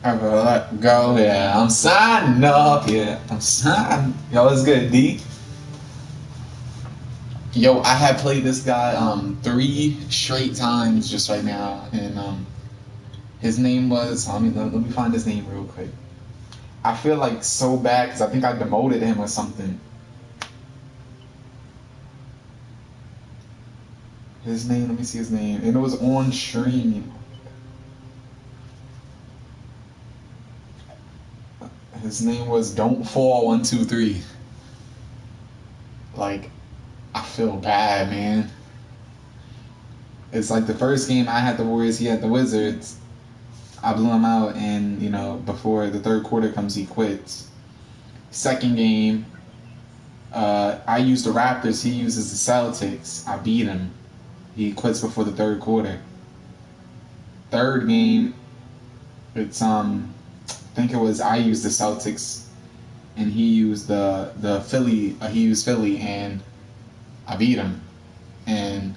Ever let go, yeah. I'm signing up, yeah. I'm signing. Yo, it's good, D. Yo, I had played this guy 3 straight times just right now, and his name was. Let me find his name real quick. I feel like so bad because I think I demoted him or something. His name, let me see his name, and it was on stream. His name was Don't Fall 123. Like, I feel bad, man. It's like the first game I had the Warriors, he had the Wizards. I blew him out, and before the third quarter comes, he quits. Second game, I used the Raptors, he uses the Celtics. I beat him. He quits before the third quarter. Third game, it's I think it was I used the Celtics, and he used the Philly. He used Philly, and I beat him. And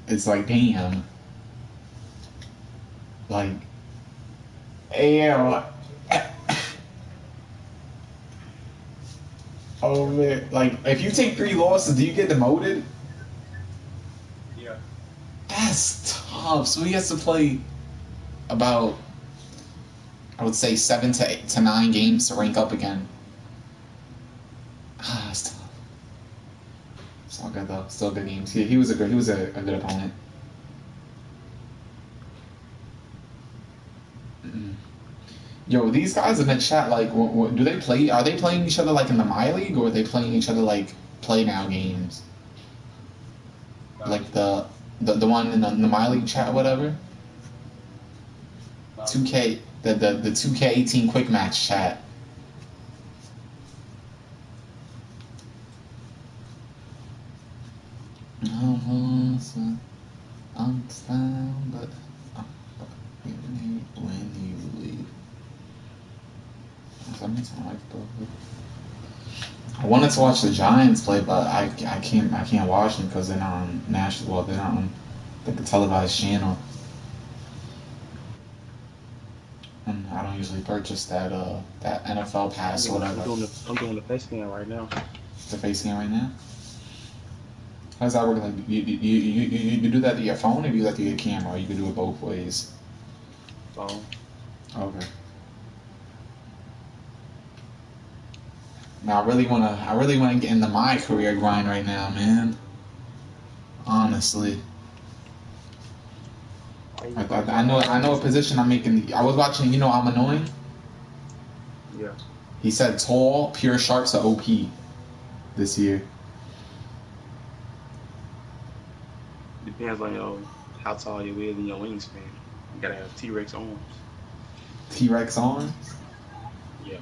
it's like, damn, like, damn. Oh man, like if you take 3 losses, do you get demoted? Yeah. That's tough. So he has to play about, I would say, 7 to 9 games to rank up again. That's tough. It's all good though. Still good games. He was a good opponent. Mm. Yo, these guys in the chat, like, do they play? Are they playing each other like in the My League, or are they playing each other like play now games? Like the one in the My League chat, whatever. 2K, the 2K18 quick match chat. I'm found, but when you leave. I wanted to watch the Giants play, but I can't watch them because they're not on national. Well, they're not on the televised channel, and I don't usually purchase that NFL pass or whatever. I'm doing the face scan right now. It's a face scan right now. How does that work? Like you do that to your phone, or you do that to your camera? Or you can do it both ways. Phone. Okay. Now I really wanna get into my career grind right now, man. Honestly, I know a position I'm making. I was watching. I'm annoying. Yeah. He said tall, pure sharks are OP this year. Depends on how tall you is and your wingspan. You gotta have T-Rex arms. T-Rex on. Yeah.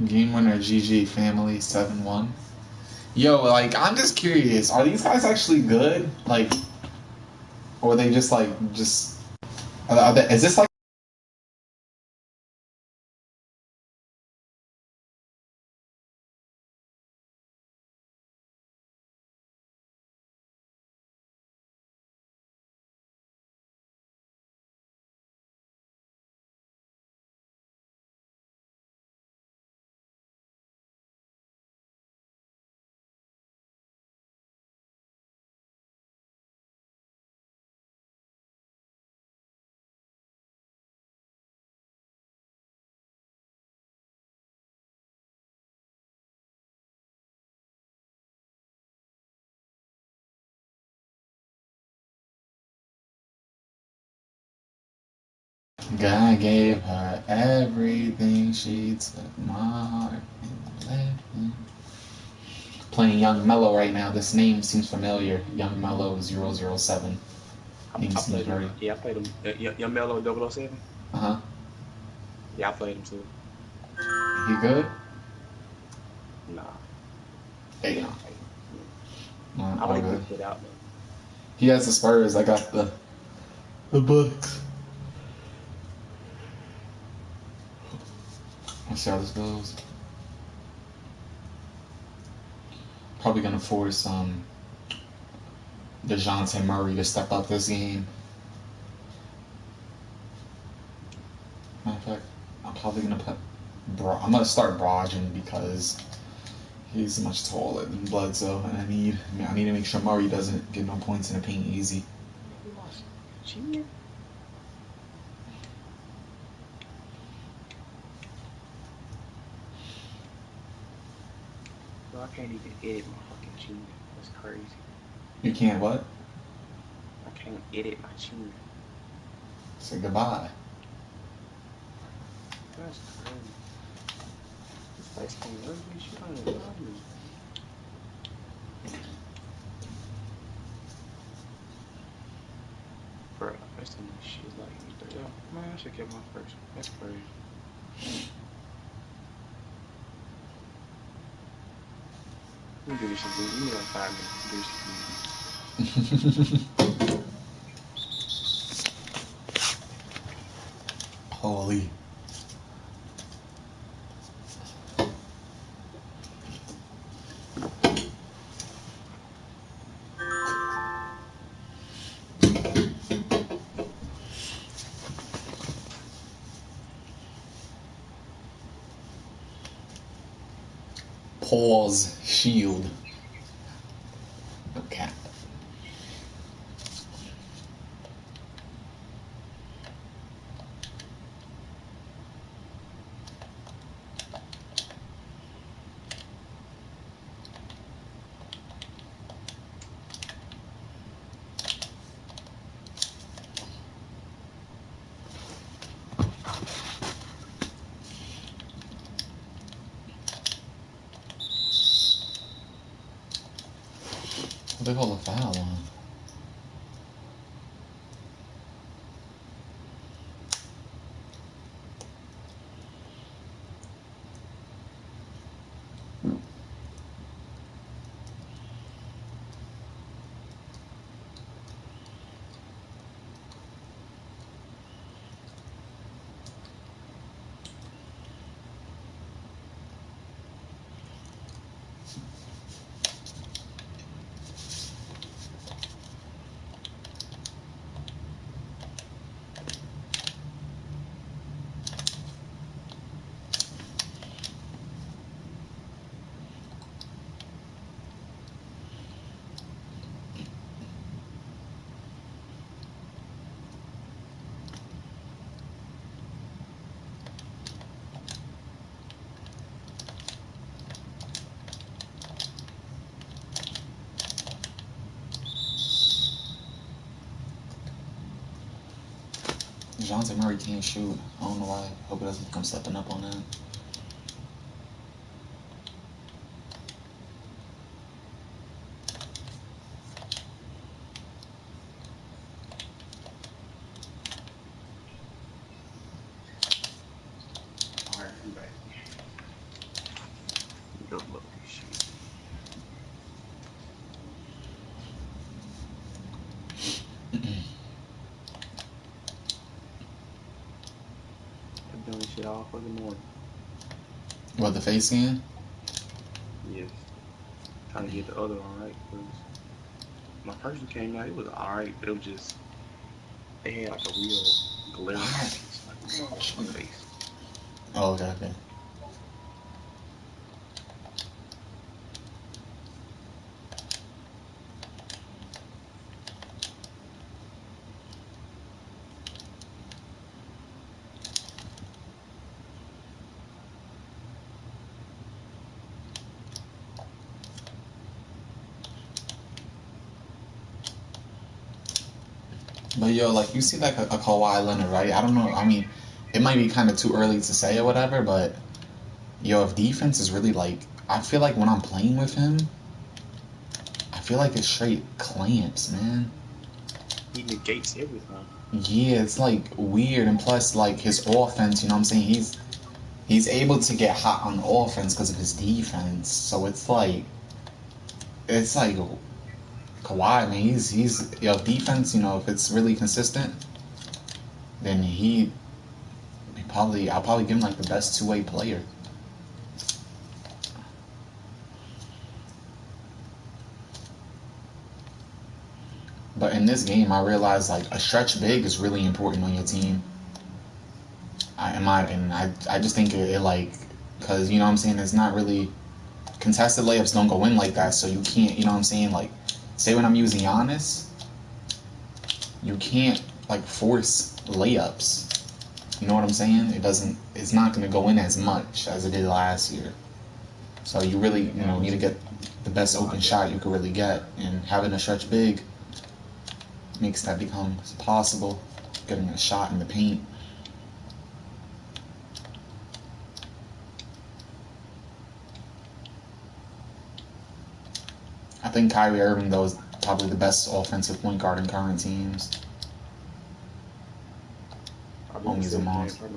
Game winner, GG family 7-1. Yo, like I'm just curious. Are these guys actually good? Like, or are they just like just? Is this like? God gave her everything. She took my heart and left me. Playing Young Mellow right now. This name seems familiar. Young Mellow 007. Name I seems played him. very. Yeah, I played him. Your Mellow 007? Uh huh. Yeah, I played him too. He good? Nah. Hey, I would have okay. been put out though. He has the Spurs. I got the Bucks. Let's see how this goes. Probably gonna force DeJounte Murray to step up this game. Matter of fact, I'm probably gonna put I'm gonna start Brogdon because he's much taller than Bledsoe, and I need to make sure Murray doesn't get no points in the paint easy. We lost. Cheating. Bro, I can't even edit my fucking chin. That's crazy. You can't what? I can't edit my chin. Say goodbye. That's crazy. This face can't love me. She don't even love me. Bro, first time this shit like me. Yo, man, I should get my first one. That's crazy. Let me do this shit, dude. Give me like 5 minutes to do this shit. Holy. Pause. Shield. Okay. What they call a foul on? DeJounte Murray can't shoot. I don't know why. Hope it doesn't come stepping up on that. Alright, I'm back. Go look this shit. I've done this shit all fucking morning. What, the face scan? Yes. Trying to get the other one right, because my first one came out, it was alright, but it was just, they had like a real glaring face, like my face. Oh, okay. But yo, like you see like a Kawhi Leonard, right? I don't know. I mean, it might be kind of too early to say or whatever, but yo, if defense is really like, I feel like when I'm playing with him, I feel like it's straight clamps, man. He negates everything. Yeah, it's like weird, and plus like his offense, you know what I'm saying? He's able to get hot on offense because of his defense. So it's like it's like Kawhi, man. He's defense. You know, if it's really consistent, then I'll probably give him like the best two-way player. But in this game, I realized like a stretch big is really important on your team. I just think it like, because you know what I'm saying, it's not really contested layups don't go in like that, so you can't, you know what I'm saying, like say when I'm using Giannis, you can't like force layups. You know what I'm saying? It's not going to go in as much as it did last year. So you really, need to get the best open shot you could really get, and having a stretch big makes that become possible. Getting a shot in the paint. I think Kyrie Irving, though, is probably the best offensive point guard in current teams. He's a monster.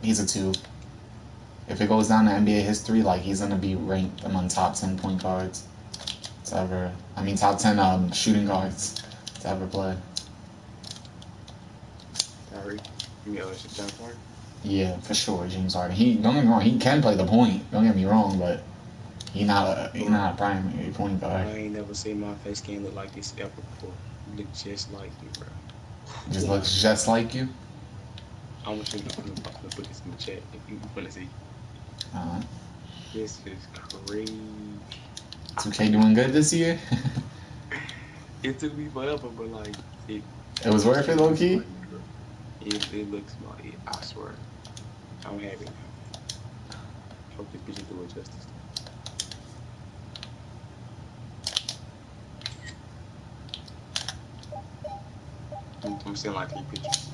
He's a 2. If it goes down to NBA history, like he's gonna be ranked among top 10 point guards to ever. Top 10 shooting guards to ever play. Kyrie, James Harden. Yeah, for sure, James Harden. Don't get me wrong, he can play the point. Don't get me wrong, but he's not a primary point guard. I ain't never seen my face game look like this ever before. You look just like me, bro. Just looks just like you. I want you to put this in the chat if you want to see. This is crazy. 2K doing good this year? It took me forever, but like it was worth it, low key. It looks like I swear. I don't have it now. Hope this bitch do it justice. I'm seeing like 3 pictures.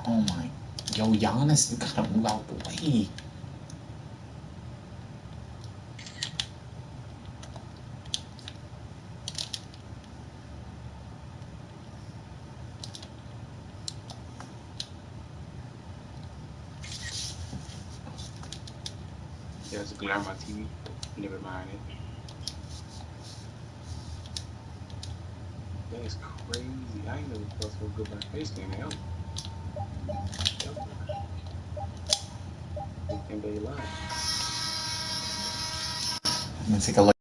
Oh my, Giannis, you gotta move out the way. Yeah, it's a glare on my TV. Never mind it. That's crazy. I ain't never felt so good about face game ever. NBA Live. I'm gonna take a look.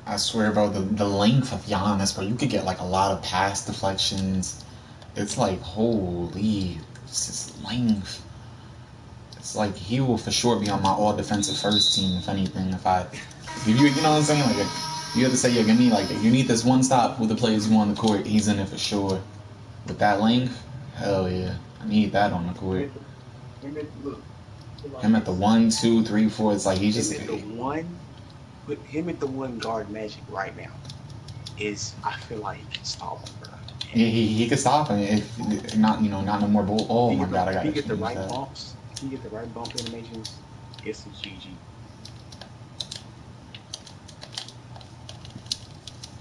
I swear, bro, the length of Giannis, bro, you could get like a lot of pass deflections. It's like, holy, it's his length. It's like he will for sure be on my all defensive first team, if anything. If you know what I'm saying? Like, if you have to say, give me, like, if you need this one stop with the players you want on the court, he's in it for sure. With that length, hell yeah. I need that on the court. Him at the 1, 2, 3, 4, it's like he just. Put him at the 1 guard Magic right now. I feel like he can stop him, bro. He could stop him if not no more bull. Oh my god, I gotta change that. If he get the right bump animations, it's a GG.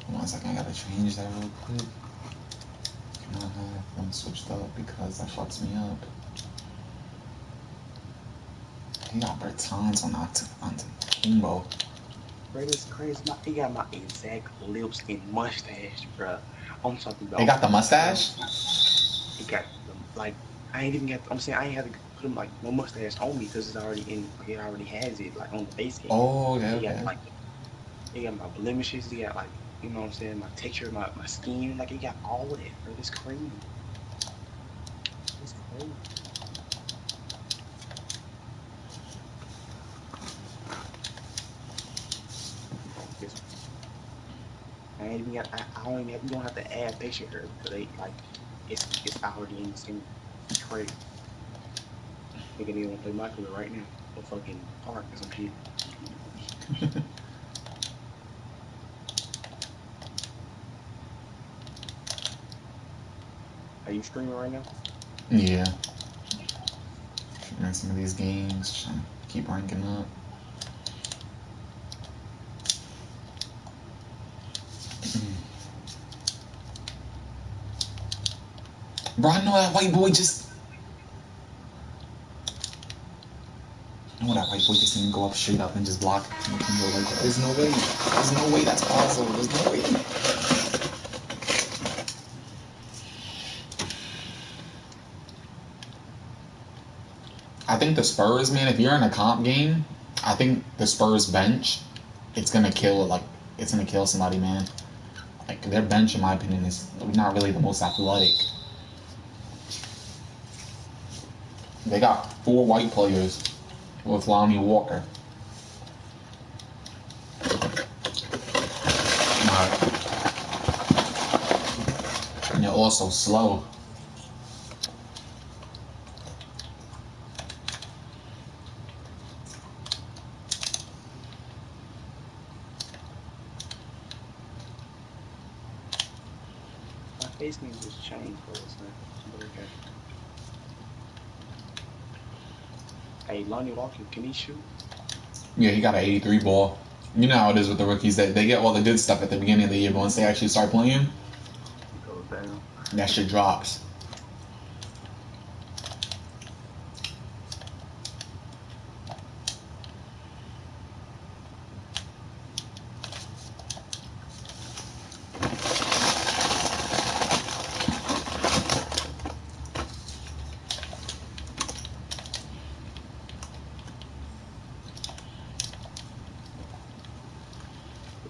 One second, I gotta change that real quick. Can I have them switched up because that fucks me up. He got Bertans on Kimbo. Bro, it's crazy. He got my exact lips and mustache, bro. I'm talking about. He got the mustache? He got I ain't even got. I'm saying I ain't had to put him like no mustache on me because it's already in. Like, it already has it like on the base game. Oh, okay, He got okay. like he got my blemishes. He got like you know what I'm saying, my texture, my skin. Like he got all of that, bro. That's crazy. It's crazy. This I ain't even got. I don't even have, you don't have to add facial hair because they like it's already in the scene. It's crazy. Nigga, they want to play my career right now or fucking park or some shit. Are you streaming right now? Yeah. And some of these games, trying to keep ranking up. Bro, I know that white boy just. I know that white boy just didn't go up straight up and just block. There's no way. There's no way that's possible. There's no way. I think the Spurs, man, if you're in a comp game, I think the Spurs bench, it's gonna kill it's gonna kill somebody, man. Like their bench, in my opinion, is not really the most athletic. They got 4 white players with Lonnie Walker. And they're also slow. My face name just changed for a second, but okay. Hey, Lonnie Walker, can he shoot? Yeah, he got an 83 ball. You know how it is with the rookies. They get all the good stuff at the beginning of the year, but once they actually start playing, He goes down. that shit drops.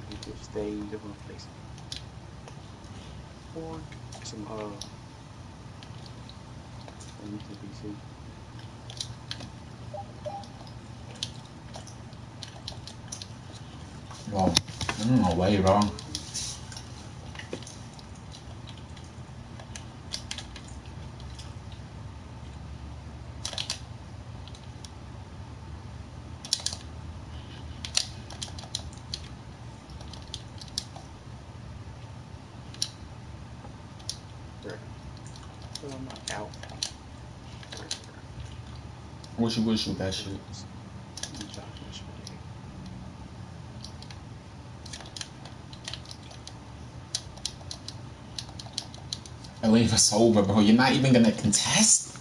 He just stays in one place. Or some on YouTube PC. Well, no way, bro. Right. But I'm not out. What you wish with that shit? You talking this way. I leave us over, bro. You're not even gonna contest?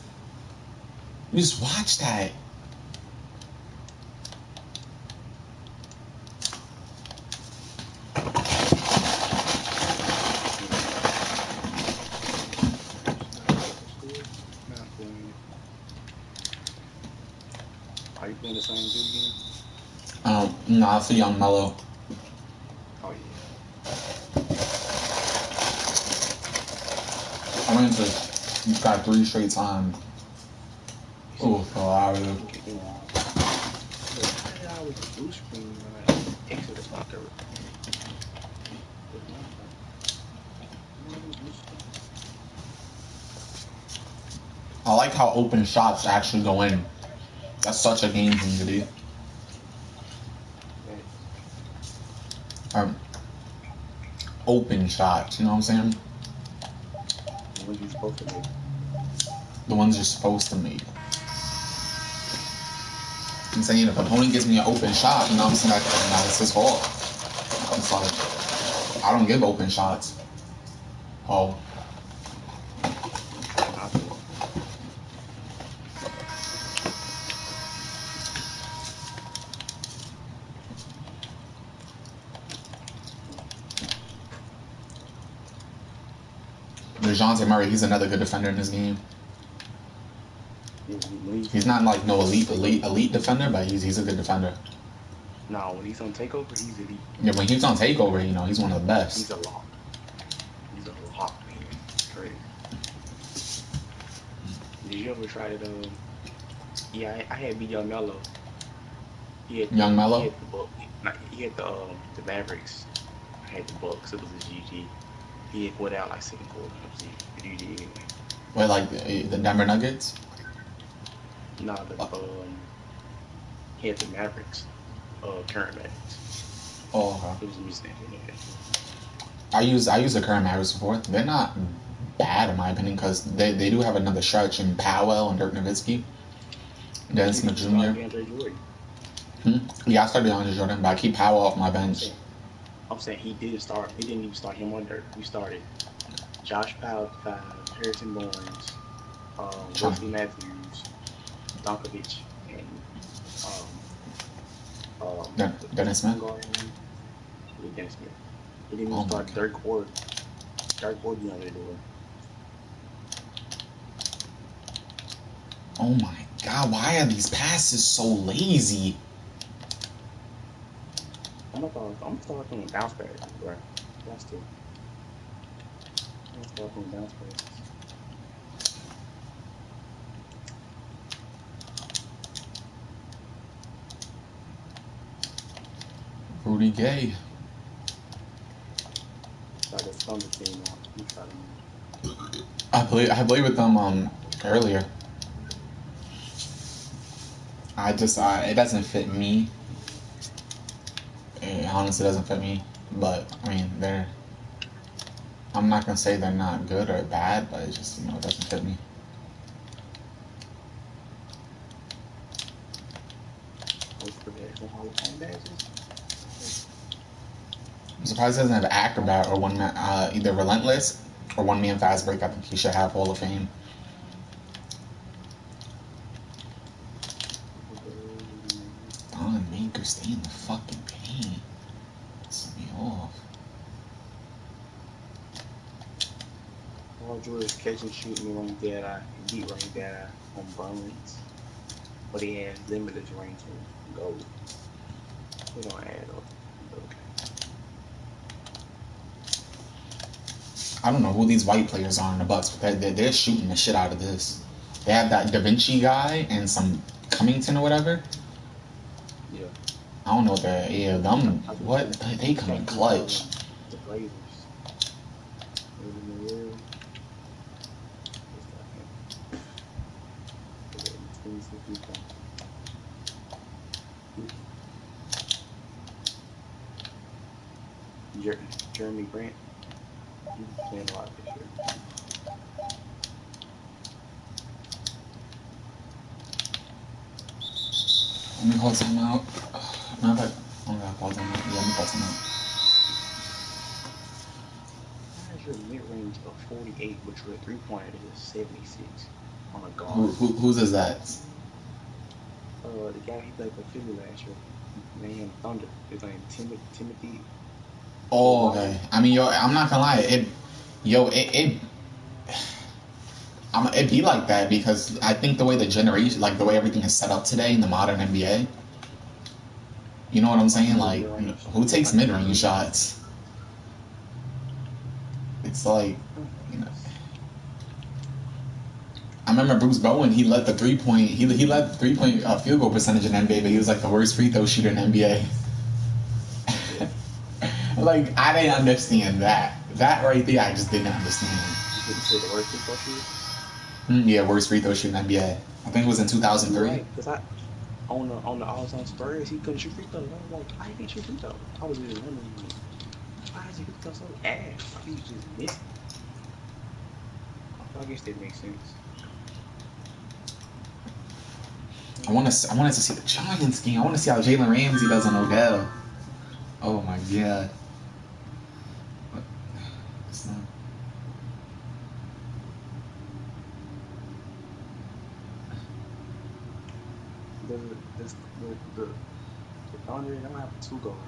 You just watch that. Not playing it. Are you playing the same dude again? Nah, it's a young mellow. Oh yeah. I ran into this guy 3 straight times. Oh, so I was. Look, I was a blue screen when I exited my third. With my phone. Blue screen. I like how open shots actually go in. That's such a game thing to do. Open shots, you know what I'm saying? The ones you're supposed to make. The ones you're supposed to make. I'm saying if an opponent gives me an open shot, you know what I'm saying? It's his fault. It's like, I don't give open shots. Oh. I do. DeJounte Murray, he's another good defender in this game. When he He's not like no elite defender, but he's a good defender. No, when he's on takeover, he's elite. Yeah, when he's on takeover, you know, he's one of the best. He's a lock. He's a lock, man. Crazy. Did you ever try to? Yeah, I had beat Young Mello. Young Mello. He had the book. He had the Mavericks. I had the Bucks. It was a GG. He had put out like second quarter. The GG anyway. Wait, like the Denver Nuggets? Nah, he had the Mavericks. Current Mavericks. Oh, okay. It was a mistake. I use the current Mavericks before. They're not bad in my opinion because they do have another stretch in Powell and Dirk Nowitzki, Dennis Smith Jr. Yeah, I started DeAndre Jordan, but I keep Powell off my bench. I'm saying he did start. We didn't even start him on Dirk. We started Josh Powell, Harrison Barnes, Wesley Matthews, Donkovic, and Dennis Smith. Dennis Smith. We didn't even start Dirk or DeAndre Jordan. Oh my God! Why are these passes so lazy? I'm gonna start doing bounce passes, bro. That's it. I'm gonna start doing bounce passes. Rudy Gay. Like the Thunder team out. I played with them earlier. It doesn't fit me. It honestly doesn't fit me. But I mean, I'm not gonna say they're not good or bad, but it just it doesn't fit me. I'm surprised he doesn't have Acrobat or one man, either Relentless or one man fast break. I think he should have Hall of Fame. Don Maker, stay in the fucking paint. Piss me off. Paul George catch and shoot me running dead eye, beat running dead eye on Burns, but he has limited range to go. We don't add up. I don't know who these white players are in the Bucks, but they're shooting the shit out of this. They have that Da Vinci guy and some Cummington or whatever. Yeah. I don't know what they're. Yeah, them. What? They come in clutch. The Blazers. Jeremy Grant. He's playing a lot this year. Let me call time out. No, but I'm gonna call time out. Yeah, let me call time out. Why is your mid-range of 48, but your three-pointer is 76 on a guard? Whose is that? The guy he played for Philly last year. Man, Thunder. His name Timothy. Oh, okay. I mean, I'm not gonna lie. It be like that because I think the way the generation, like the way everything is set up today in the modern NBA. You know what I'm saying? Like, who takes mid-range shots? It's like, I remember Bruce Bowen. He led the 3-point. He led the 3-point field goal percentage in NBA, but he was like the worst free throw shooter in NBA. Like, I didn't understand that. That right there, I just didn't understand. You didn't say the worst free throw shooter? Yeah, worst free throw shooter in NBA. I think it was in 2003. Right, because on the All-Star Spurs, he couldn't shoot free throws. I was like, I can't shoot free throws. I was just wondering, why is he free throw so ass? Why he's just missing? I guess that makes sense. I wanted to see the Giants game. I want to see how Jalen Ramsey does on Odell. Oh my God. The Thunder don't have two guards.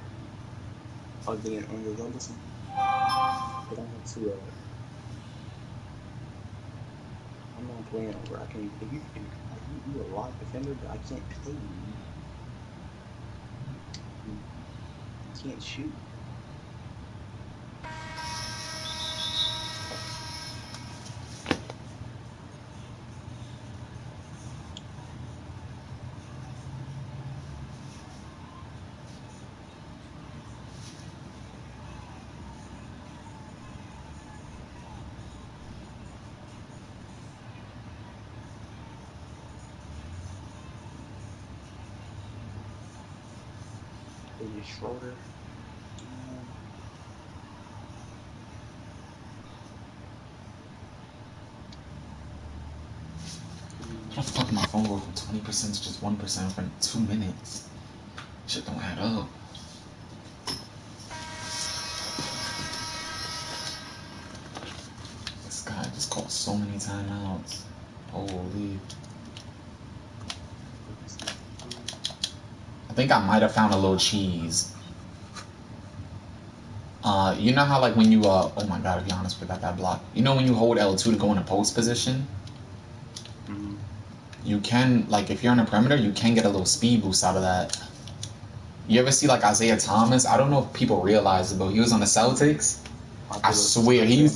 Other than Andre Anderson, they don't have two. I'm not playing over. I can't. If you You a lock defender, but I can't play you. You can't shoot. Dennis Schroeder. Um, How the fuck did my phone go from 20% to just 1% for 2 minutes? Shit don't add up. This guy just called so many timeouts. Holy. I think I might have found a little cheese. You know how like when you oh my god, to be honest, forgot that block. You know when you hold L2 to go in a post position? mm-hmm. You can, like, if you're on a perimeter, you can get a little speed boost out of that. You ever see like Isaiah Thomas? I don't know if people realize it, but he was on the Celtics. I swear he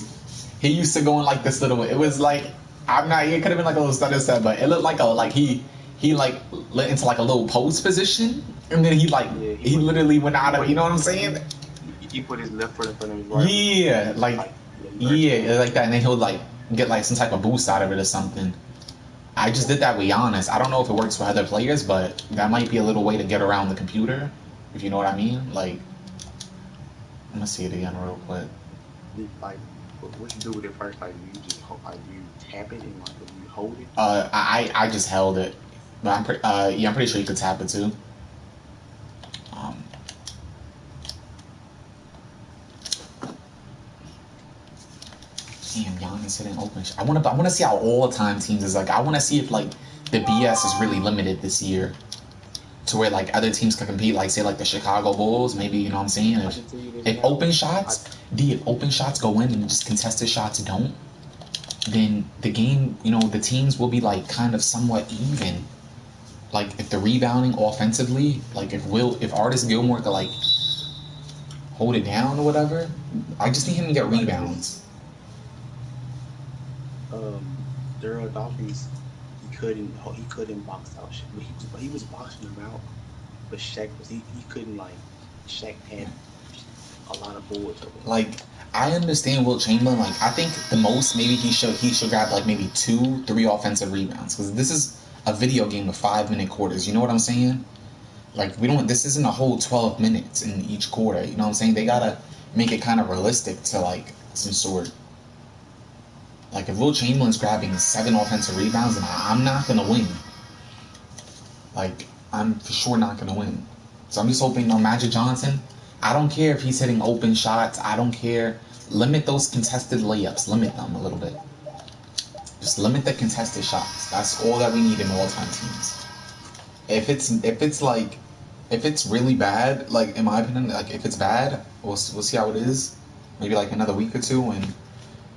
used to go in like this little. It was like, I'm not. It could have been like a little stutter step, but it looked like a like he like lit into like a little post position, and then he like Yeah, he literally went out of. You know what I'm saying? He put his left foot in front of his right. Yeah, like that, and then he'll like get like some type of boost out of it or something. I just did that with Giannis. I don't know if it works for other players, but that might be a little way to get around the computer, if you know what I mean. Like, I'm gonna see it again real quick. Like, what you do with it first? Like, you just like you tap it and like you hold it. I just held it, but I'm pretty sure you could tap it too. Damn, Giannis hitting open. I want to see how all time teams is like. I want to see if like the BS is really limited this year, to where like other teams can compete. Like say like the Chicago Bulls, maybe, you know what I'm saying. If open shots, if open shots go in and just contested shots don't, then the game, you know, the teams will be like kind of somewhat even. Like if the rebounding offensively, like if Artis Gilmore could like hold it down or whatever, I just need him to get rebounds. Daryl Dawkins, he couldn't box out Shaq, but he was boxing him out. But Shaq was he couldn't like Shaq had a lot of bullets over him. Like, I understand Wilt Chamberlain. Like, I think the most maybe he should grab like maybe 2-3 offensive rebounds, because this is a video game with 5-minute quarters. You know what I'm saying? Like, this isn't a whole 12 minutes in each quarter. You know what I'm saying? They gotta make it kind of realistic to like some sort. Like, if Wilt Chamberlain's grabbing 7 offensive rebounds, then I'm not gonna win. Like, I'm for sure not gonna win. So I'm just hoping Magic Johnson. I don't care if he's hitting open shots. I don't care. Limit those contested layups. Limit them a little bit. Just limit the contested shots. That's all that we need in all-time teams. If it's really bad, like in my opinion, like if it's bad, we'll see how it is. Maybe like another week or two when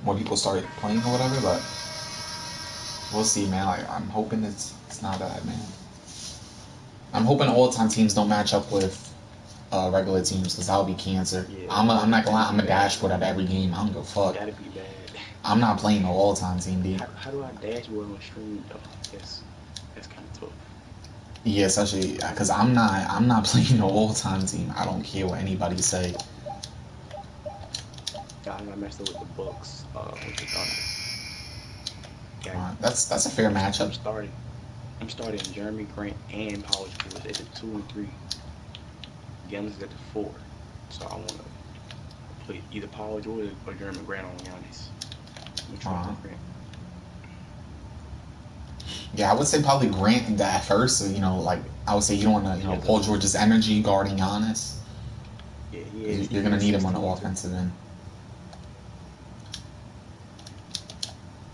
more people start playing or whatever. But we'll see, man. Like I'm hoping it's not bad, man. I'm hoping all-time teams don't match up with regular teams, because that'll be cancer. Yeah, I'm not gonna lie, I'm a dashboard at every game. I don't give a fuck. That'd be bad. I'm not playing no all-time team, D. How do I dashboard on stream though? That's kind of tough. Yeah, especially because I'm not playing no all-time team. I don't care what anybody say. I messed up with the Bucks. With the Thunder. That's a fair matchup. I'm starting Jeremy Grant and Paul George at the 2 and 3. Giannis is at the 4. So I want to play either Paul George or Jeremy Grant on Giannis. Grant. Yeah, I would say probably Grant at first. So, you know, like I would say you don't want to, Paul George's energy guarding Giannis. Yeah, you're gonna need him on the offensive end.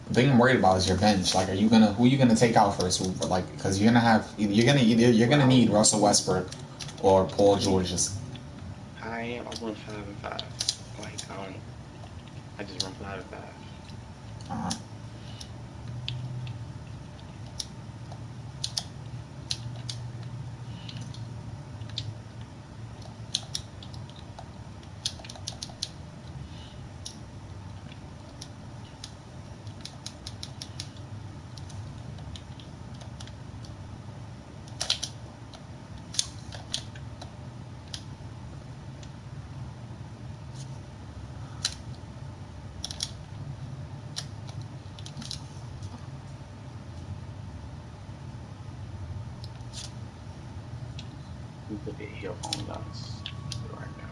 The thing I'm worried about is your bench. Like, who are you gonna take out first? Like, because you're gonna need Russell Westbrook or Paul George. I run 5 and 5. Like I just run 5 and 5. put the health on Giannis right now.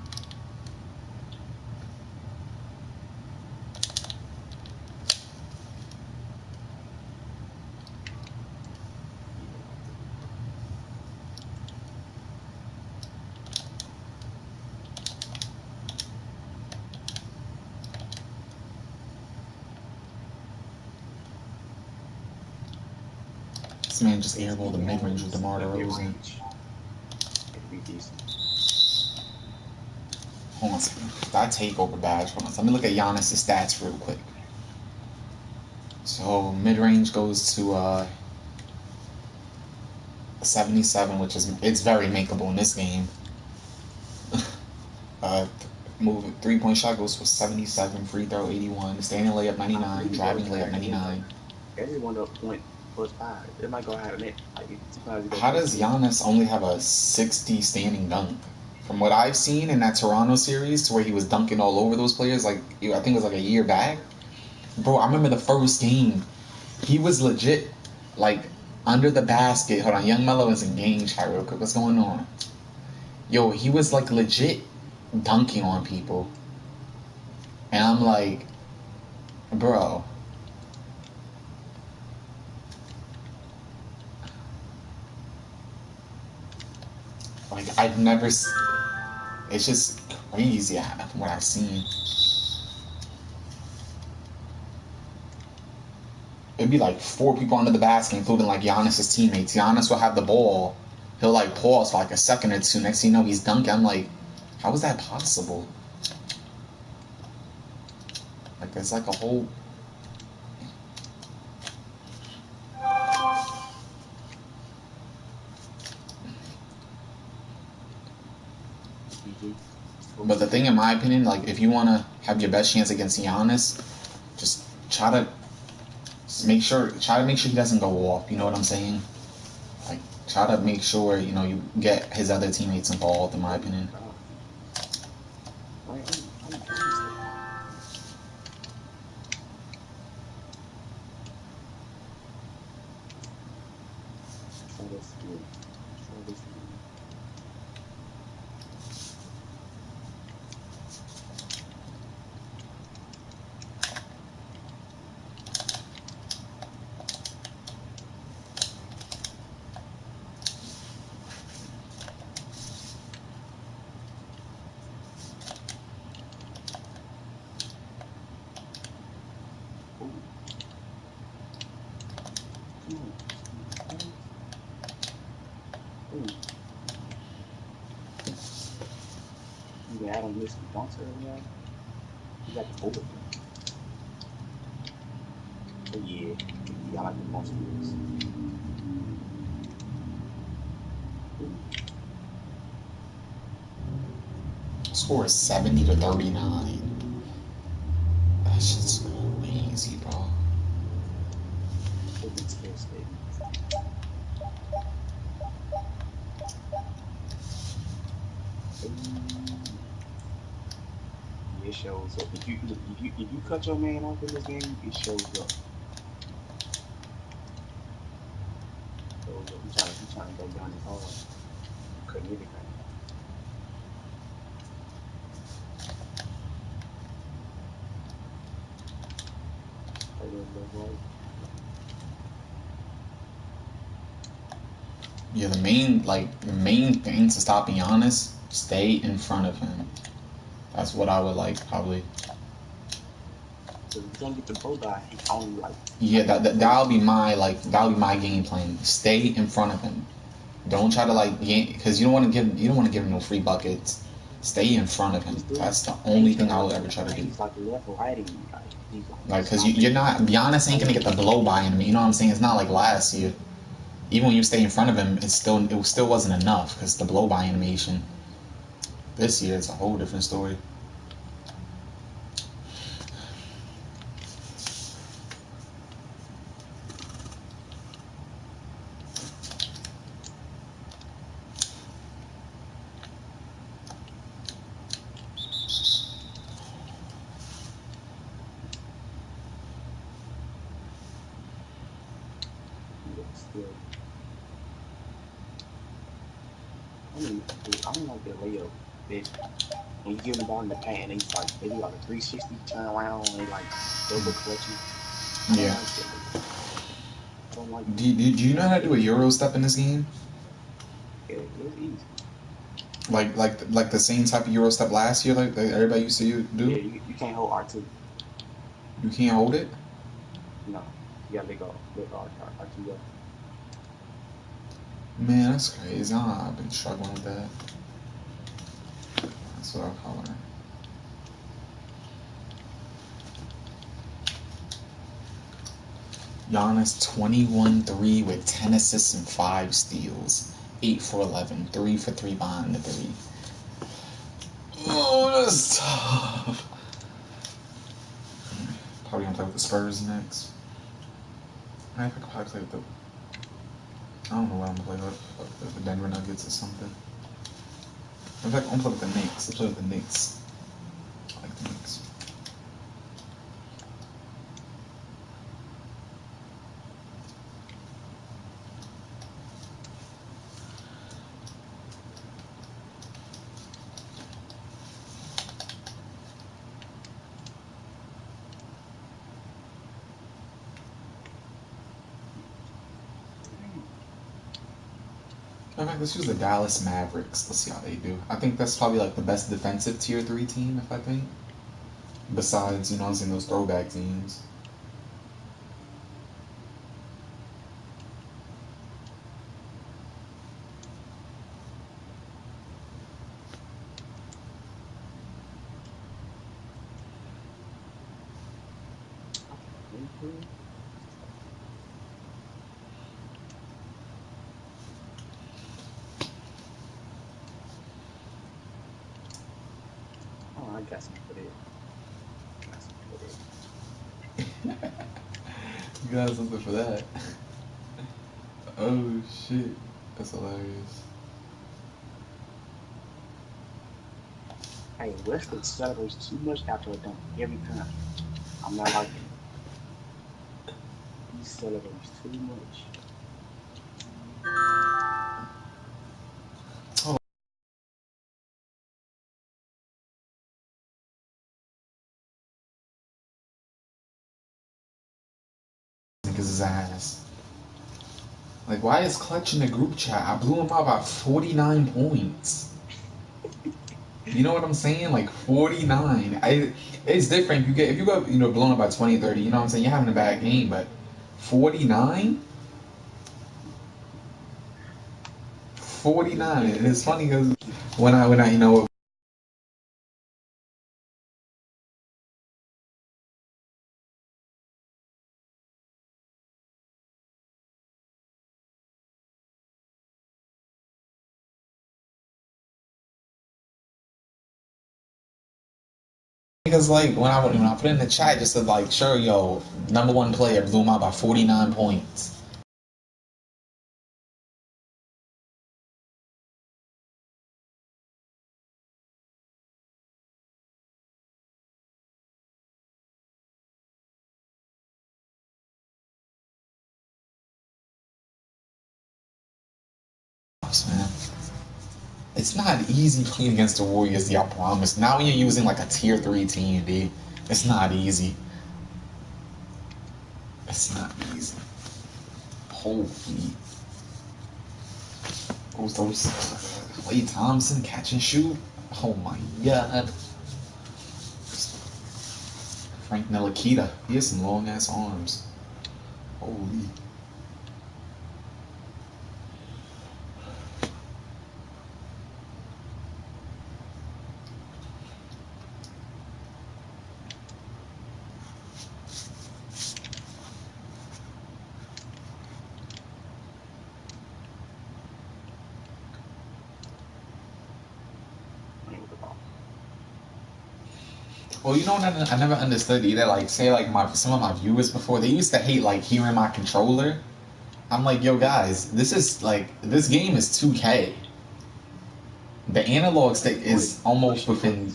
This man just airballed the mid-range with DeMar DeRozan. It'd be decent. Hold on a second. That takeover badge. Hold on. Let me look at Giannis' stats real quick. So mid-range goes to 77, which is it's very makeable in this game. Move 3-point shot goes for 77, free throw 81, standing layup 99, driving layup 99. Everyone up point plus 5. It might go higher than that. Like, how does Giannis only have a 60 standing dunk? From what I've seen in that Toronto series, to where he was dunking all over those players, like I think it was like a year back. Bro, I remember the first game, he was legit like under the basket. Hold on, Young Mello is in game chat real quick. What's going on? Yo, he was like legit dunking on people. And I'm like, bro. Like, I've never... It's just crazy from what I've seen. It'd be like 4 people under the basket, including like Giannis' teammates. Giannis will have the ball. He'll like pause for like a second or two. Next thing you know, he's dunking. I'm like, how is that possible? Like, there's like a whole... But the thing, in my opinion, like, if you want to have your best chance against Giannis, just try to make sure he doesn't go off. You know what I'm saying? Like, try to make sure, you know, you get his other teammates involved, in my opinion. I don't miss the dunks early on. You got the overthrow. So yeah, I like the most of this. Score is 70-39. That shit's crazy, bro. It shows up. If you cut your man off in this game, it shows up. I'm trying to go down his hard. Couldn't anything. Yeah, the main thing to stopping Giannis, stay in front of him. That's what I would like, probably. So if you don't get the blow by, he only like. Yeah, that'll be my game plan. Stay in front of him. Don't try to because you don't want to give him no free buckets. Stay in front of him. That's the only thing I would ever try to do. He's like left or right. Like, cause you're not, Giannis ain't gonna get the blow by in him. You know what I'm saying? It's not like last year. Even when you stay in front of him, it still wasn't enough because the blow by animation. This year it's a whole different story. I don't like that layup. That when you give them the ball in the paint and they do like a 360 turn around and they like double clutch it. I don't Yeah. like that layup. I don't like Do that. you know how to do a Euro step in this game? Yeah, it's easy. Like the same type of Euro step last year, like everybody used to Yeah, do? you can't hold R2. You can't hold it? No, you gotta let go R2 go. Man, that's crazy. I've been struggling with that. That's what I call her. Giannis 21-3 with 10 assists and 5 steals. 8 for 11. 3 for 3 behind the 3. Oh, that's tough. Probably gonna play with the Spurs next. I could probably play with the. I don't know what I'm gonna play with. The Denver Nuggets or something. In fact, I'm gonna play with the Knicks. Let's play with the Knicks. I like the Knicks. In fact, let's use the Dallas Mavericks. Let's see how they do. I think that's probably like the best defensive tier 3 team, if I think. Besides, you know, I'm saying those throwback teams. Oh, I got something for that. Got something for that. You got something for that. Oh shit. That's hilarious. Hey, Westbrook celebrates too much after a dunk every time. I'm not liking it. He celebrates too much. Oh, niggas his ass. Like, why is Clutch in the group chat? I blew him out by 49 points. You know what I'm saying? Like 49. It's different. If you go, you know, blown up by 20, 30, you know what I'm saying? You're having a bad game, but 49? 49. And it's funny because when I, you know, because like when I put it in the chat, just said like, sure, yo, number one player blew him out by 49 points. Man. It's not easy playing against the Warriors, I promise. Now when you're using like a tier 3 team, dude, it's not easy. It's not easy. Holy. Those Klay Thompson catch and shoot. Oh my god. Frank Ntilikina. He has some long ass arms. Holy. Well, you know what I never understood either. Like, say like some of my viewers before, they used to hate like hearing my controller. I'm like, yo guys, this game is 2K. The analog stick is almost within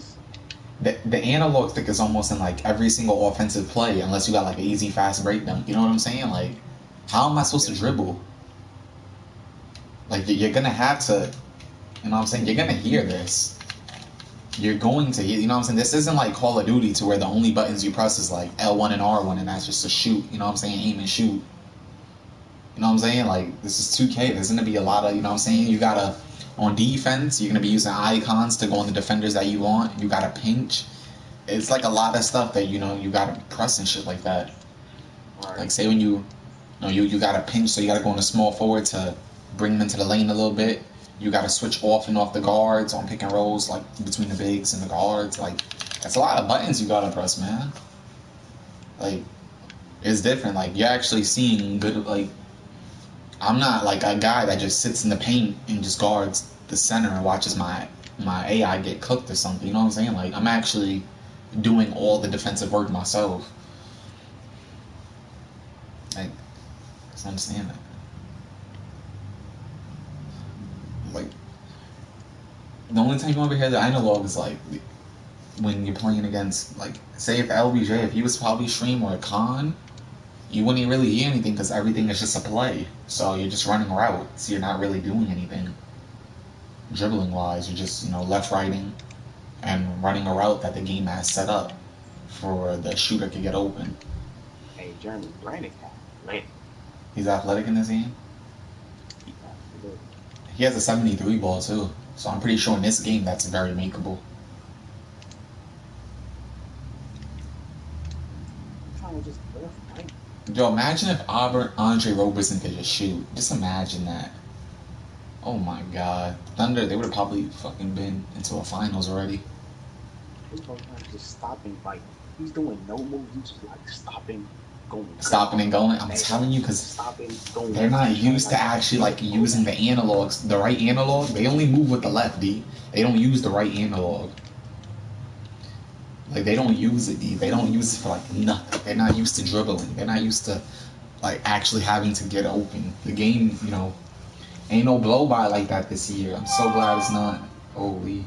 the analog stick is almost in like every single offensive play unless you got like an easy fast breakdown. You know what I'm saying? Like, how am I supposed to dribble? Like you're gonna have to You know what I'm saying? You're gonna hear this. You're going to hear, you know what I'm saying? This isn't like Call of Duty to where the only buttons you press is like L1 and R1 and that's just to shoot. You know what I'm saying? Aim and shoot. You know what I'm saying? Like, this is 2K. There's going to be a lot of, you know what I'm saying? You got to, on defense, you're going to be using icons to go on the defenders that you want. You got to pinch. It's like a lot of stuff that, you know, you got to press and shit like that. Right. Like, say when you got to pinch, so you got to go in a small forward to bring them into the lane a little bit. You got to switch off and off the guards on pick and rolls, like, between the bigs and the guards. Like, that's a lot of buttons you got to press, man. Like, it's different. Like, you're actually seeing good, like, I'm not like a guy that just sits in the paint and just guards the center and watches my AI get cooked or something. You know what I'm saying? Like, I'm actually doing all the defensive work myself. Like, I understand that. Like, the only time you ever hear the analog is like when you're playing against, like, say if LBJ, if he was probably stream or a con, you wouldn't really hear anything because everything is just a play. So you're just running routes. You're not really doing anything dribbling wise. You're just, you know, left righting and running a route that the game has set up for the shooter to get open. Hey, Jeremy Brandon, man. He's athletic in this game. He has a 73 ball too. So I'm pretty sure in this game that's very makeable. Just left, right. Yo, imagine if Andre Roberson could just shoot. Just imagine that. Oh my god. Thunder, they would have probably fucking been into a finals already. He's just stopping, like, he's doing no moves. He's just like stopping, going. Stopping and going. I'm telling you, because they're not used to actually like using the analogs, the right analog. They only move with the left, D. They don't use the right analog. Like, they don't use it, D. They don't use it for like nothing. They're not used to dribbling. They're not used to like actually having to get open. The game, you know, ain't no blow by like that this year. I'm so glad it's not. Holy.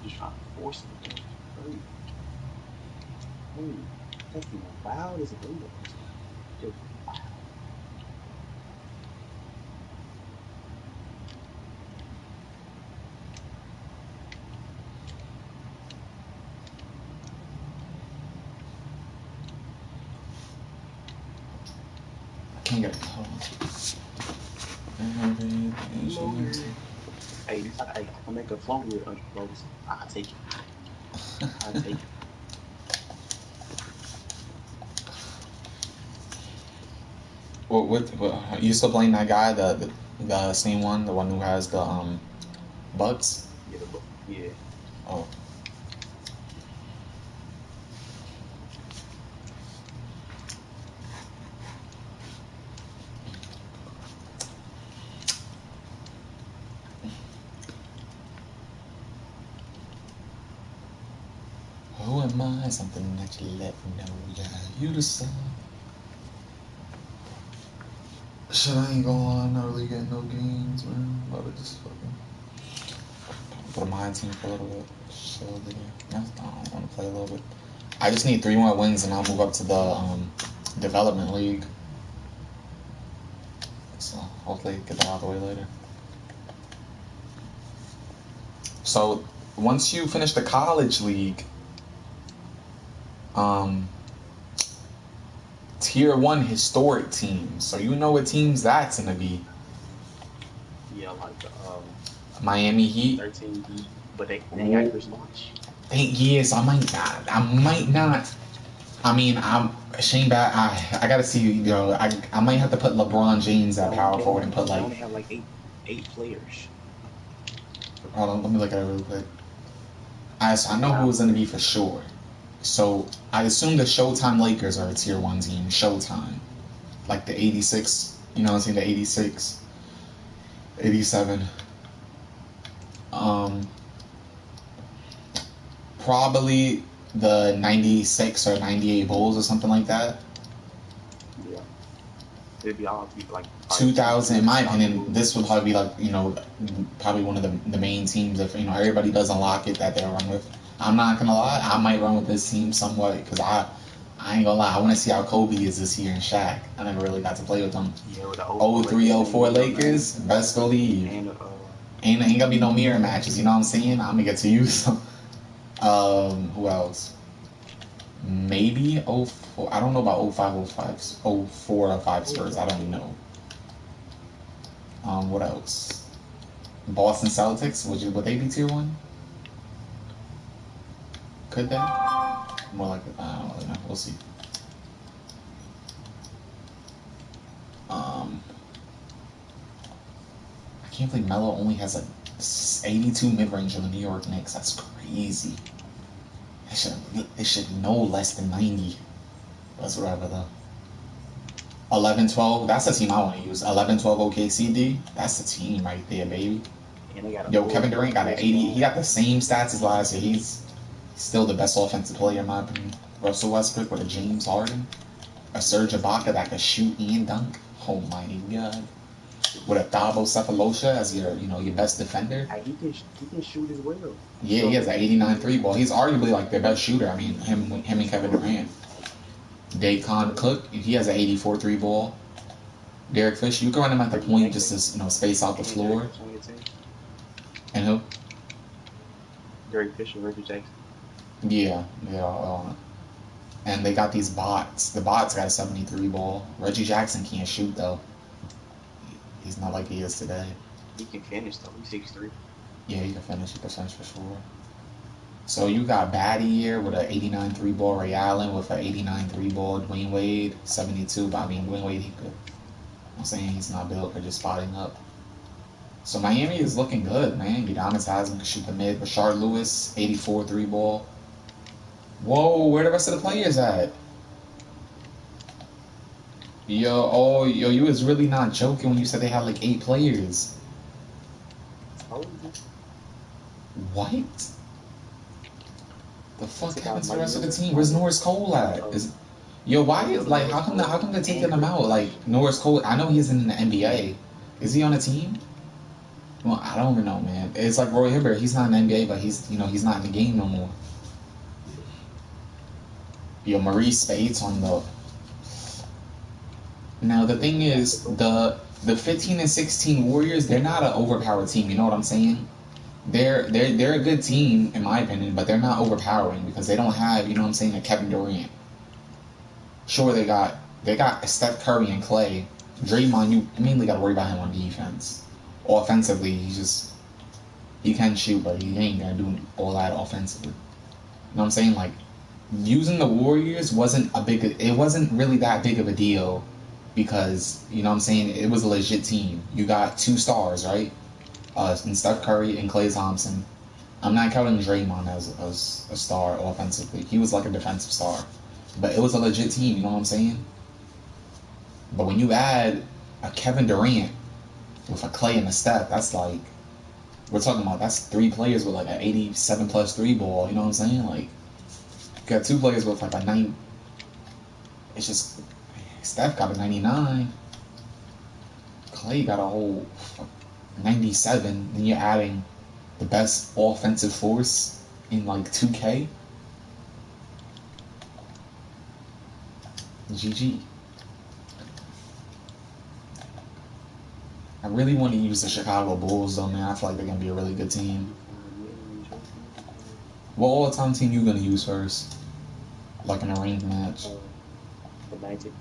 Just trying to force him to hurry. Hey, that's even loud as a window. Just wow. Can't get a call. Hey, I'll make a phone with Rose. I'll take it. I'll take it. What you still playing that guy, the same one, the one who has the bugs? Yeah. Oh. Who am I? Something that you let me know. Yeah, you decide. Shit, I ain't going on. Not really getting no games, man. I'm about to just fucking put my team for a little bit. Chill there. I want to play a little bit. I just need 3 more wins and I'll move up to the development league. So hopefully get that out of the way later. So once you finish the college league, tier 1 historic teams. So you know what teams that's gonna be. Yeah, like the Miami Heat. 13 Heat, but they got Chris Bosh. Yes, I might not. I mean, I'm Shane Bat. I gotta see. You know, I might have to put LeBron James at power forward and put like. They only have like eight players. Hold on, let me look at it really quick. I know who it's gonna be for sure. So I assume the Showtime Lakers are a tier 1 team. Showtime, like the 86. You know what I'm saying? The 86, 87. Probably the 96 or 98 Bulls or something like that. Yeah. It'd be all be like probably 2000, in my Chicago opinion, Bulls. this would probably be like, probably one of the main teams if, everybody doesn't lock it that they'll run with. I'm not going to lie, I might run with this team somewhat because I ain't gonna lie, I want to see how Kobe is this year and Shaq. I never really got to play with them. Yeah, with the 03, 04 Lakers, best believe. And Ain't gonna be no mirror matches, you know what I'm saying? I'm gonna get to use them. Who else? Maybe 04. I don't know about 05, 05, 04 or 5 Spurs. I don't know. What else? Boston Celtics. Would they be tier 1? Could they? More like, I don't really know. We'll see. I can't believe Melo only has a 82 mid-range on the New York Knicks. That's crazy. They should no less than 90. That's whatever though. 11, 12. That's the team I want to use. 11, 12 OKCD. That's the team right there, baby. Yo, Kevin Durant got an 80. He got the same stats as last year. He's still the best offensive player in my opinion. Russell Westbrook with a James Harden. A Serge Ibaka that can shoot and dunk. Oh my god. With a Thabo Cephalosha as your best defender. he can shoot as well. Yeah, he has an 89 3 ball. He's arguably like their best shooter. I mean, him and Kevin Durant. Daycon Cook, he has an 84 3 ball. Derek Fisher, you can run him at the point just to space out the floor. And who? Derek Fisher, Reggie Jackson. Yeah. And they got these bots. The bots got a 73 ball. Reggie Jackson can't shoot though. He's not like he is today. He can finish though. He's 6'3". Yeah, he can finish. He can finish for sure. So you got Batty here with an 89 3 ball. Ray Allen with an 89 3 ball. Dwayne Wade 72. But I mean, Dwayne Wade, he could. I'm saying he's not built for just spotting up. So Miami is looking good, man. Udonis Haslam can shoot the mid. Rashard Lewis 84 3 ball. Whoa, where the rest of the players at? Yo, you was really not joking when you said they had like 8 players. What? The fuck happened to the rest of the team? Where's Norris Cole at? How come they're taking him out? Like Norris Cole, I know he's in the NBA. Is he on a team? Well, I don't even know, man. It's like Roy Hibbert. He's not in the NBA, but he's not in the game no more. Yo, Maurice Spades on the. Now the thing is, the 15 and 16 Warriors, they're not an overpowered team. You know what I'm saying? They're a good team in my opinion, but they're not overpowering because they don't have a Kevin Durant. Sure, they got Steph Curry and Clay. Draymond, you mainly got to worry about him on defense. Offensively, he can shoot, but he ain't gonna do all that offensively. You know what I'm saying? Like using the Warriors wasn't really that big of a deal because it was a legit team. You got 2 stars, right? And Steph Curry and Klay Thompson. I'm not counting Draymond as a star offensively. He was like a defensive star. But it was a legit team, you know what I'm saying? But when you add a Kevin Durant with a Klay and a Steph, that's like, we're talking about, that's 3 players with like an 87 plus 3 ball, you know what I'm saying? Like, you got 2 players with like a 9. It's just, Steph got a 99. Klay got a whole 97, then you're adding the best offensive force in like 2K. GG. I really want to use the Chicago Bulls though, man. I feel like they're gonna be a really good team. What all-time team you gonna use first? Like in a ranked match? The Magic.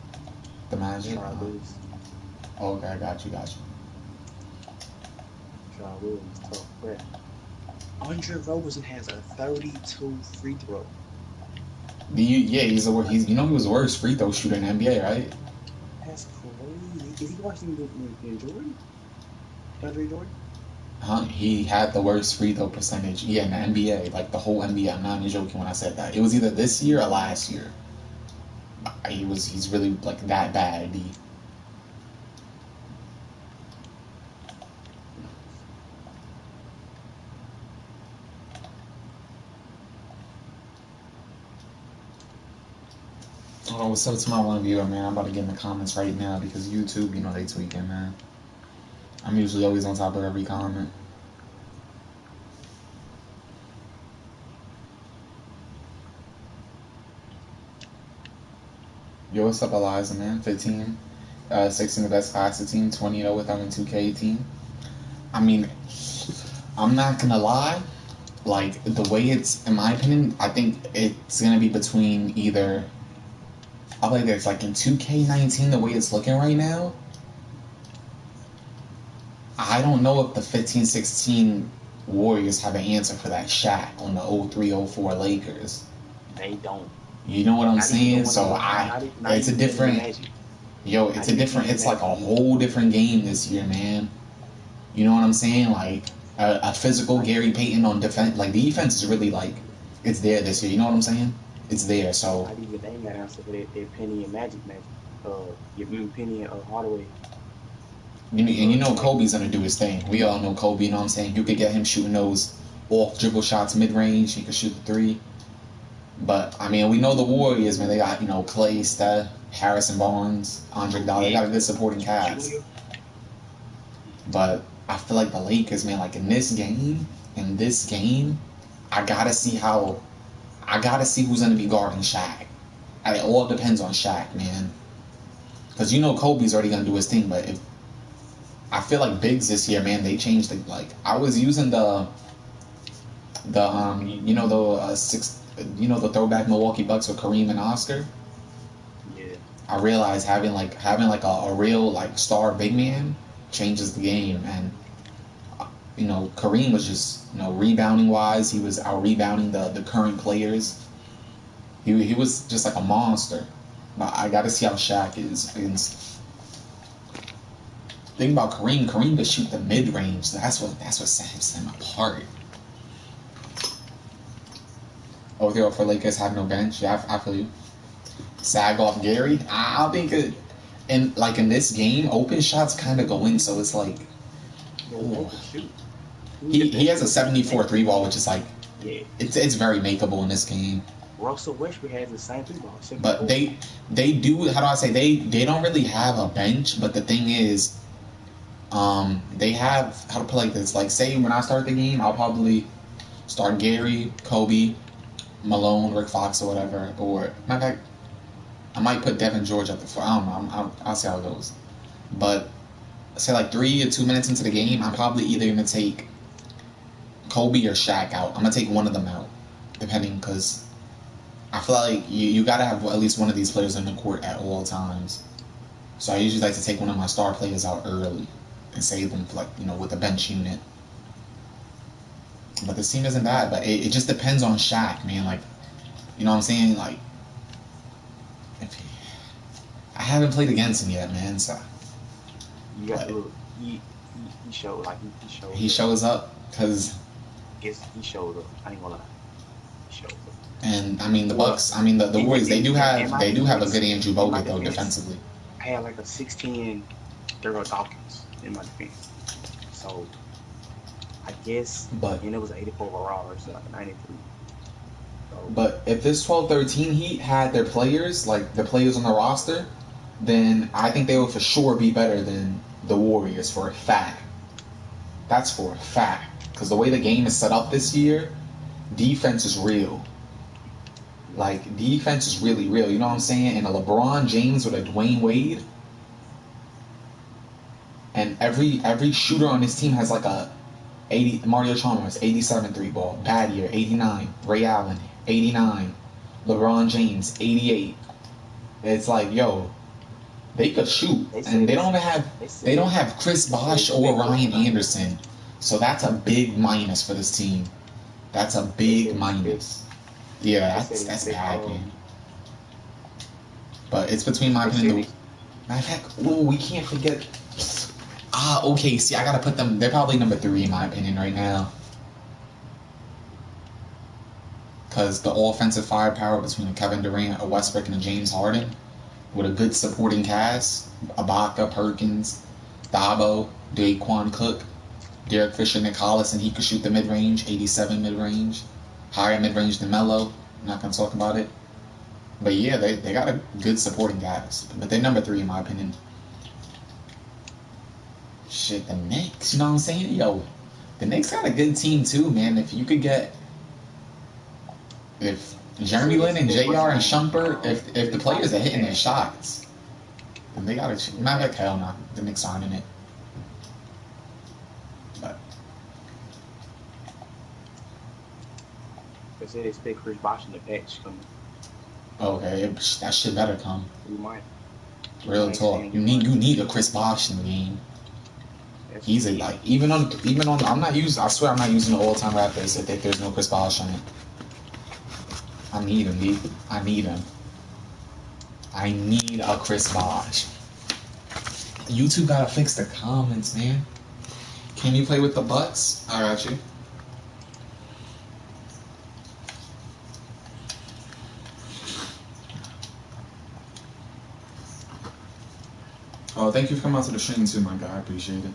The Magic? Okay, I got you. John Williams, tough crap. Andre Roberson has a 32 free throw. He was the worst free throw shooter in the NBA, right? That's crazy. Is he watching in Jordan? Andre Jordan? He had the worst free throw percentage. Yeah, in the NBA, like the whole NBA. I'm not even joking when I said that. It was either this year or last year. He's really like that bad. Hold on, what's up to my one viewer, man? I'm about to get in the comments right now because YouTube, you know, they tweaking, man. I'm usually always on top of every comment. Yo, what's up, Eliza, man? 15, 16 the best classic team, 20-0 with them in 2K18. I mean, I'm not gonna lie. Like, the way it's, in my opinion, I think it's gonna be between either, I'll play this, like in 2K19, the way it's looking right now, I don't know if the 15-16 Warriors have an answer for that Shaq on the 03-04 Lakers. They don't. You know what I'm Not saying? even So it's a different, it's like a whole different game this year, man. You know what I'm saying? Like a physical Gary Payton on defense, like defense is really like, it's there this year. You know what I'm saying? It's there. So. I didn't even name that answer for that Penny and Magic. You mean Penny and Hardaway. And you know Kobe's gonna do his thing. We all know Kobe. You know what I'm saying? You could get him shooting those off dribble shots mid range. He could shoot the three. But I mean, we know the Warriors, man. They got, you know, Clay, Steph, Harrison Barnes, Andre Iguodala. They got a good supporting cast. But I feel like the Lakers, man, like in this game, I gotta see who's gonna be guarding Shaq. It all depends on Shaq, man. Because you know Kobe's already gonna do his thing, but if I feel like bigs this year, man, they changed it. Like I was using the throwback Milwaukee Bucks with Kareem and Oscar. Yeah. I realized having a real like star big man changes the game, and you know Kareem was just, you know, rebounding wise, he was out rebounding the current players. He was just like a monster. But I got to see how Shaq is. Think about Kareem. Kareem could shoot the mid range. That's what sets him apart. Oh, for Lakers have no bench. Yeah, I feel you. Sag off Gary. I think it. And like in this game, open shots kind of go in, so it's like. He has a 74 3-ball, which is like. Yeah. It's very makeable in this game. Russell Westbrook has the same 3-ball. But they do. How do I say, they don't really have a bench, but the thing is, they have, how to play this. Like, say when I start the game, I'll probably start Gary, Kobe, Malone, Rick Fox, or whatever. Or matter of fact, I might put Devin George at the front. I don't know. I'll see how it goes. But say like 3 or 2 minutes into the game, I'm probably either gonna take Kobe or Shaq out. I'm gonna take one of them out, depending, because I feel like you gotta have at least one of these players on the court at all times. So I usually like to take one of my star players out early and save them for, like, you know, with a bench unit. But this team isn't bad, but it just depends on Shaq, man. Like, you know what I'm saying? Like, I haven't played against him yet, man. So you got to look. He showed he shows up because he showed up. I ain't gonna lie. He showed up. And I mean the Bucks. I mean the Warriors. They do have a good Andrew Bogut though defensively. I had like a 6'10" Daryl Dawkins in my defense. So I guess, and it was an 84 overall versus like a 93. So, but if this 12-13 Heat had their players, like the players on the roster, then I think they would for sure be better than the Warriors for a fact. That's for a fact. Because the way the game is set up this year, defense is real. Like, defense is really real. You know what I'm saying? And a LeBron James with a Dwayne Wade. And every shooter on this team has like a 80. Mario Chalmers, 87 3-ball. Bad year, 89. Ray Allen, 89. LeBron James, 88. It's like, yo, they could shoot. And they don't have Chris Bosh or Ryan Anderson. So that's a big minus for this team. That's a big minus. Yeah, that's bad, man. But it's between my opinion. Matter of fact, we can't forget. Okay. See, I gotta put them. They're probably number 3 in my opinion right now. Because the offensive firepower between a Kevin Durant, a Westbrook, and a James Harden, with a good supporting cast, Ibaka, Perkins, Dabo, Daquan Cook, Derek Fisher, Nick Collison, he could shoot the mid-range, 87 mid-range. Higher mid-range than Melo. I'm not going to talk about it. But yeah, they got a good supporting cast. But they're number 3 in my opinion. Shit, the Knicks, you know what I'm saying? Yo, the Knicks got a good team too, man. If you could get if Jeremy Lin and JR and Shumpert, if the players are hitting their shots, then they got a matter of hell no. The Knicks aren't in it. But They say they expect Chris Bosh in the patch coming. okay, that shit better come. We might. Real talk. You need a Chris Bosh in the game. He's a like even on I'm not using I swear I'm not using the all time rappers if there's no Chris Bosh on it. I need him, dude. I need him. I need a Chris Bosh. YouTube gotta fix the comments, man. Can you play with the Bucks? I got you. Oh, thank you for coming out to the stream too, my guy. I appreciate it.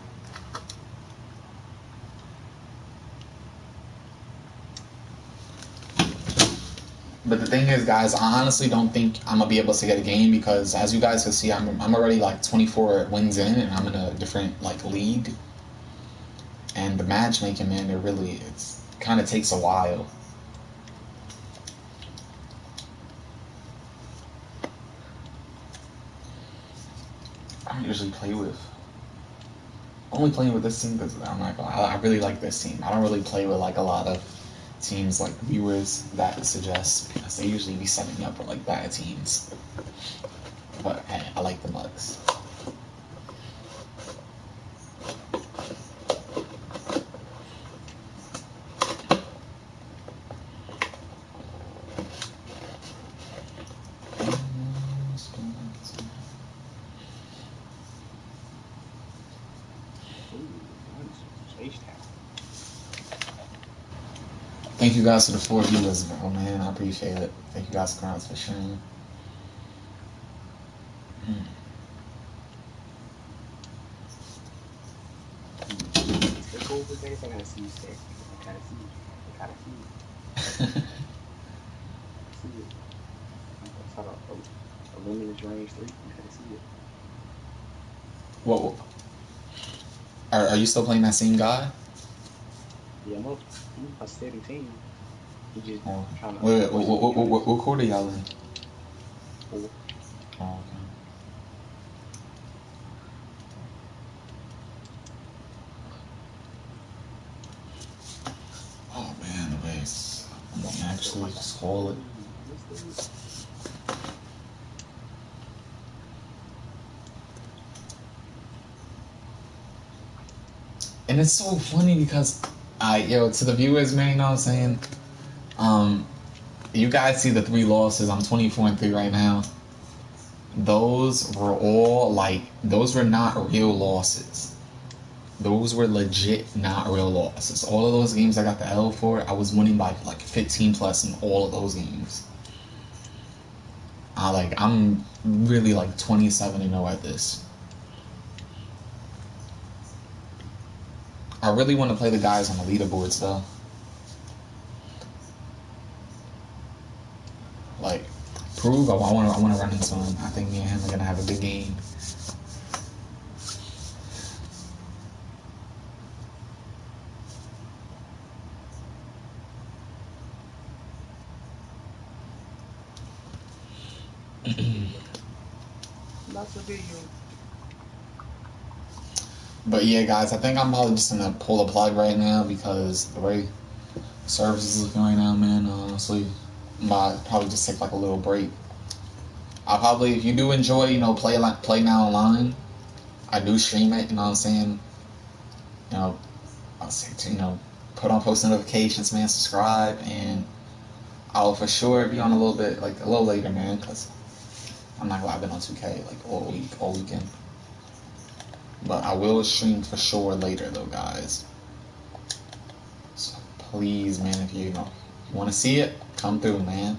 But the thing is, guys, I honestly don't think I'm gonna be able to get a game because, as you guys can see, I'm already like 24 wins in, and I'm in a different like league. And the matchmaking, man, it's kind of takes a while. I don't usually play with. Only playing with this team because I'm not gonna. I really like this team. I don't really play with like a lot of teams like viewers that suggest because they usually be setting me up for like bad teams. But hey, I like the Bucks. Thank you guys for the 4 viewers, bro, man. I appreciate it. Thank you guys for coming out to the stream. Range 3, you gotta see it. What? Are you still playing that same guy? Yeah, I'm up 17. He just trying to. Wait, what quarter y'all in? 4. Oh, okay. Oh man, wait. I'm gonna actually just call it. And it's so funny because, to the viewers, man, you know what I'm saying? You guys see the 3 losses. I'm 24-3 right now. Those were not real losses. Those were legit not real losses. All of those games I got the L for, I was winning by like 15 plus in all of those games. I'm really like 27-0 at this. I really want to play the guys on the leaderboards though. Like, Prove, I want to run into him. I think me and him are gonna have a good game. But yeah, guys, I think I'm probably just gonna pull the plug right now because the way service is looking right now, man. Honestly, I'll probably just take like a little break. I'll probably, if you do enjoy, play now online. I do stream it. You know what I'm saying? I'll say put on post notifications, man. Subscribe, and I'll for sure be on a little later, man, because I'm not gonna. I've been on 2K like all weekend. But I will stream for sure later, though, guys. So please, man, if you want to see it, come through, man.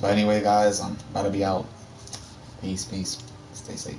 But anyway, guys, I'm about to be out. Peace. Stay safe.